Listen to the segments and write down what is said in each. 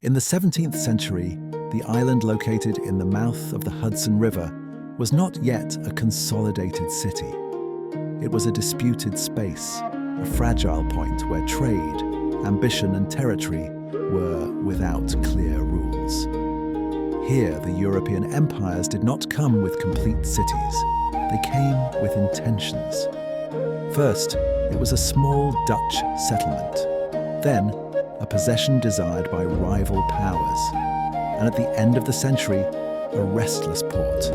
In the 17th century, the island located in the mouth of the Hudson River was not yet a consolidated city. It was a disputed space, a fragile point where trade, ambition and territory were without clear rules. Here, the European empires did not come with complete cities. They came with intentions. First, it was a small Dutch settlement. Then, a possession desired by rival powers. And at the end of the century, a restless port,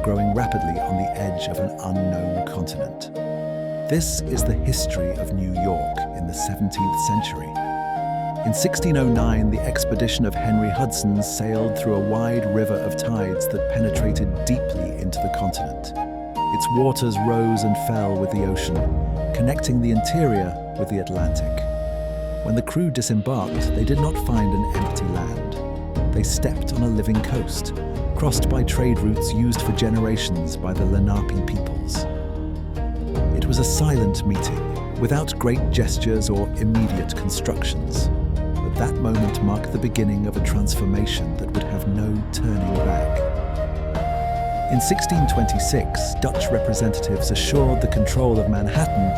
growing rapidly on the edge of an unknown continent. This is the history of New York in the 17th century. In 1609, the expedition of Henry Hudson sailed through a wide river of tides that penetrated deeply into the continent. Its waters rose and fell with the ocean, connecting the interior with the Atlantic. When the crew disembarked, they did not find an empty land. They stepped on a living coast, crossed by trade routes used for generations by the Lenape peoples. It was a silent meeting, without great gestures or immediate constructions. But that moment marked the beginning of a transformation that would have no turning back. In 1626, Dutch representatives assured the control of Manhattan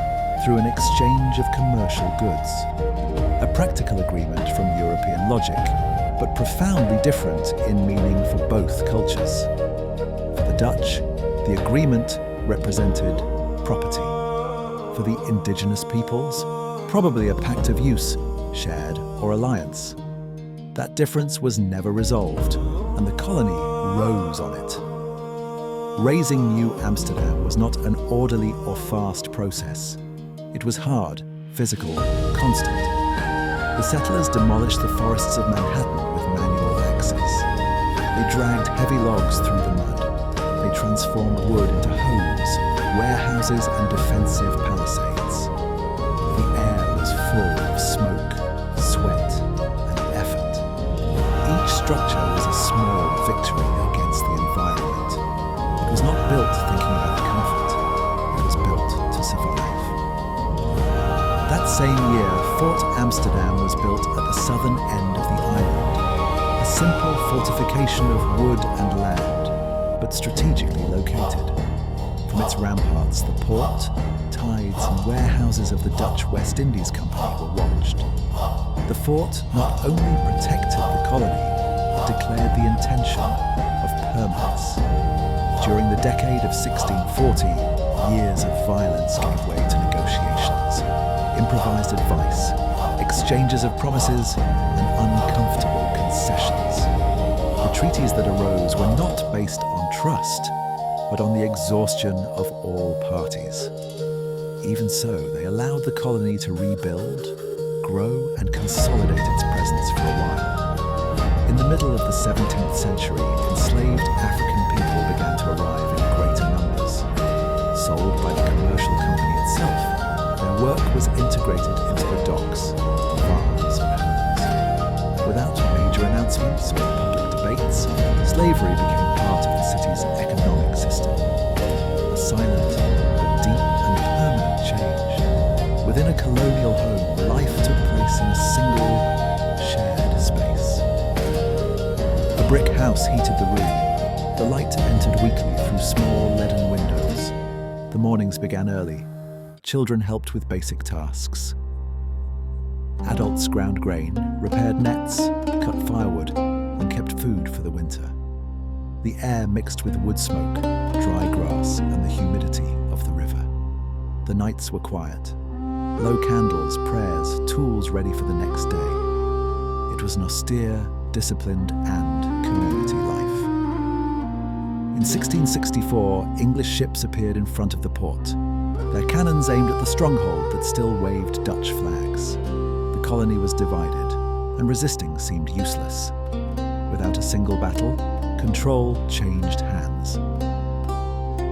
through an exchange of commercial goods. A practical agreement from European logic, but profoundly different in meaning for both cultures. For the Dutch, the agreement represented property. For the indigenous peoples, probably a pact of use, shared or alliance. That difference was never resolved, and the colony rose on it. Raising New Amsterdam was not an orderly or fast process. It was hard, physical, constant. The settlers demolished the forests of Manhattan with manual axes. They dragged heavy logs through the mud. They transformed wood into homes, warehouses, and defensive palisades. The air was full of smoke, sweat, and effort. Each structure was a small victory against the environment. It was not built thinking about comfort. It was built to survive. That same year, Fort Amsterdam was built at the southern end of the island. A simple fortification of wood and land, but strategically located. From its ramparts, the port, tides and warehouses of the Dutch West Indies Company were watched. The fort not only protected the colony, but declared the intention of permanence. During the decade of 1640, years of violence gave way to negotiations, improvised advice, exchanges of promises, and uncomfortable concessions. The treaties that arose were not based on trust, but on the exhaustion of all parties. Even so, they allowed the colony to rebuild, grow, and consolidate its presence for a while. In the middle of the 17th century, enslaved African people began to arrive in greater numbers. Sold by the commercial company itself, their work was integrated into the docks, farms, and homes. Without major announcements or public debates, slavery became part of the city's economic system. A silent, but deep and permanent change. Within a colonial home, life took place in a single, shared space. A brick house heated the room. The light entered weekly through small leaden windows. The mornings began early. Children helped with basic tasks. Adults ground grain, repaired nets, cut firewood, and kept food for the winter. The air mixed with wood smoke, dry grass, and the humidity of the river. The nights were quiet. Low candles, prayers, tools ready for the next day. It was an austere, disciplined, and community life. In 1664, English ships appeared in front of the port. Their cannons aimed at the stronghold that still waved Dutch flags. The colony was divided, and resisting seemed useless. Without a single battle, control changed hands.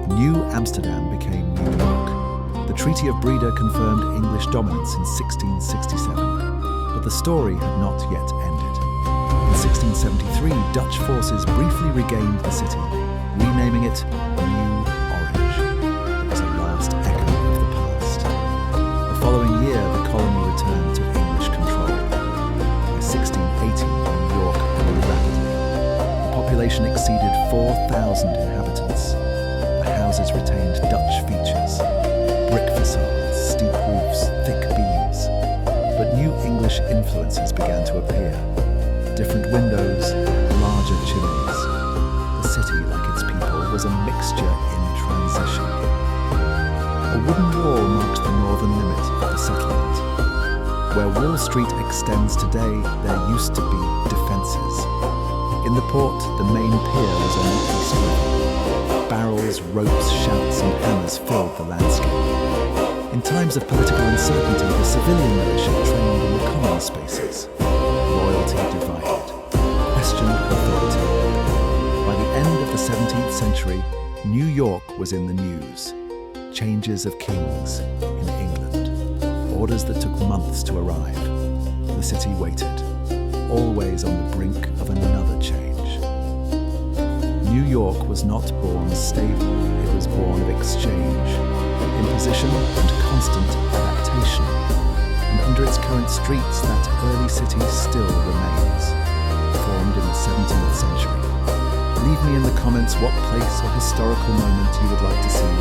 New Amsterdam became New York. The Treaty of Breda confirmed English dominance in 1667, but the story had not yet ended. In 1673, Dutch forces briefly regained the city, renaming it New Orange. It was a last echo of the past. The following year, the colony returned to English control. By 1680, New York population exceeded 4,000 inhabitants. The houses retained Dutch features: brick facades, steep roofs, thick beams. But new English influences began to appear. Different windows, larger chimneys. The city, like its people, was a mixture in transition. A wooden wall marked the northern limit of the settlement. Where Wall Street extends today, there used to be defences. In the port, the main pier was on the east river. Barrels, ropes, shouts and hammers filled the landscape. In times of political uncertainty, the civilian militia trained in the common spaces. Loyalty divided. Questioned authority. By the end of the 17th century, New York was in the news. Changes of kings in England. Orders that took months to arrive. The city waited, always on the brink of another change. New York was not born stable, it was born of exchange, imposition and constant adaptation. And under its current streets, that early city still remains, formed in the 17th century. Leave me in the comments what place or historical moment you would like to see